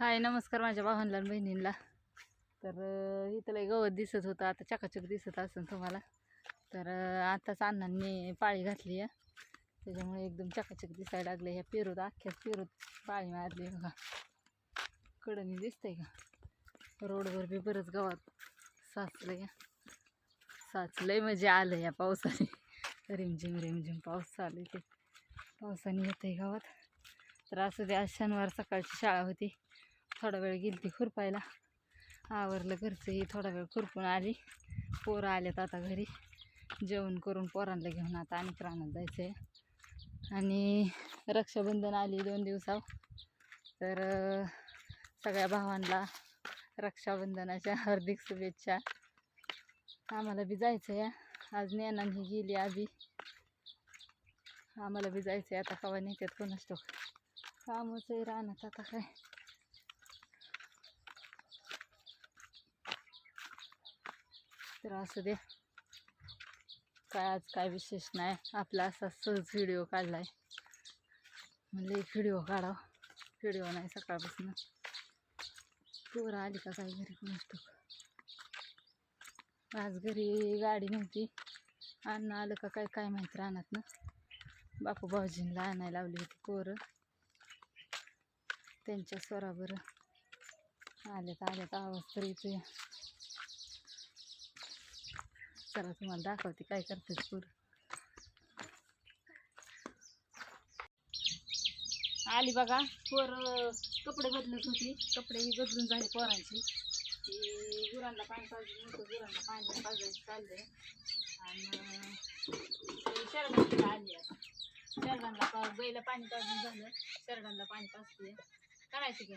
हाय नमस्कार माझ्या भावांना आणि बहिणींना. तर इथं लय गवत दिसत होतं, आता चकाचक दिसत असेल तुम्हाला. तर आताच अण्णांनी पाळी घातली आहे, त्याच्यामुळे एकदम चकाचक दिसायला लागले. ह्या पेरूत अख्ख्याच पेरूत पाळी मारली बघा, कडनी दिसतंय का. रोडवर बी बरंच गवत साचलंय, साचलंय म्हणजे आलं या पावसाने. रिमझिम रिमझिम पाऊस चालू ते पावसाने येतंय गावात. तर असं ते आज शनिवार सकाळची शाळा होती, थोडा वेळ गेली ती खुरपायला. आवरलं घरचंही, थोडा वेळ खुरपून आली. पोरं आलेत आता घरी, जेवण करून पोरांना घेऊन आता आणि रानात जायचं आहे. आणि रक्षाबंधन आली 2 दिवसावर. तर सगळ्या भावांना रक्षाबंधनाच्या हार्दिक शुभेच्छा. आम्हाला बी जायचं आहे आज. नेनांनी गेली आधी, आम्हाला बी जायचं आहे आता. कवा नेत्यात कोणाच ठाऊक, कामच आहे रानात आता काय. तर असं दे, काय आज काय विशेष नाही, आपला असा सहज व्हिडिओ काढलाय. म्हणलं एक व्हिडिओ काढावं, व्हिडिओ नाही सकाळपासून. पोरं आली का काय घरी कोणाच ठाऊक. आज घरी गाडी नव्हती, अण्णा आलं का काय काय माहीत रानात ना. बापू भाऊजींना आणायला लावली होती पोरं, त्यांच्या स्वराबर आल्यात आवाज तर येतोय. चला तुम्हाला दाखवते काय करतात पोरं. आली बघा पोरं, कपडे बदलत होती, कपडेही बदलून झाले पोरांची. ती गुरांना पाणी पाजून नव्हतं, गुरांना पाणी पाजायचं चाललंय. आणि शरडांना आली आता, शरडांना बैला पाणी पाजून झालं, शरडांना पाणी पाजते. करायची का?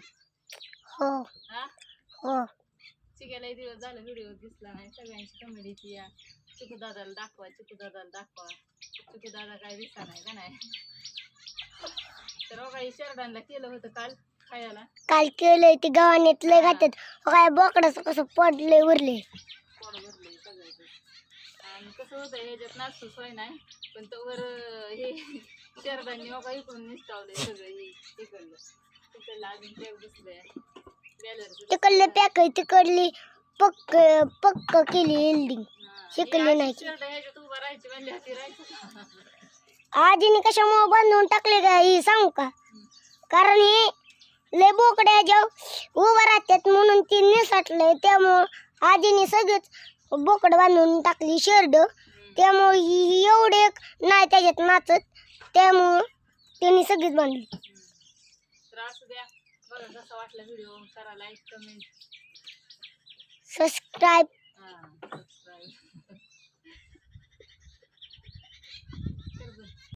हो हा हो. चिक्यालाही दिवस झालं व्हिडिओ दिसला नाही. सगळ्यांची कमेडी ती या, चिकू दादाला दाखवा, चिकू दादाला दाखवा. चिकू दादा काय दिसा नाही का नाही. तर काही शरडांना केलं होतं काल खायला. काल केलंय ते गव्हाणीत लय घातत काय बोकडाचं कसं पडलंय उरले. पोट भरले सगळ्याचं. आणि कसं होतं ह्याच्यात नाचतो सोय नाही, पण तोवर हे शरडांनी बघा इकडून निसटावलंय सगळं. हे तिकडलं तिकडलं अजून पॅक दिसलंय, तिकडले पॅक आहे, तिकडली पक्क पक्क केली बिल्डिंग शिकली नाही. शरड ह्याच्यात उभा राहायची म्हणली होती, राहायचं का? आजीने कशामुळे बांधून टाकले का ही सांगू का. कारण हे लय बोकड्या जेव्हा उभा राहतात म्हणून ती निसटलंय, त्यामुळं आजीने सगळेच बोकड बांधून टाकली शर्ड. त्यामुळे ही एवढे नाही त्याच्यात नाचत, त्यामुळं त्यांनी सगळीच बांधली. तर असू द्या, बरं जसा वाटला व्हिडिओ करा लाईक, कमेंट, सबस्क्राईब.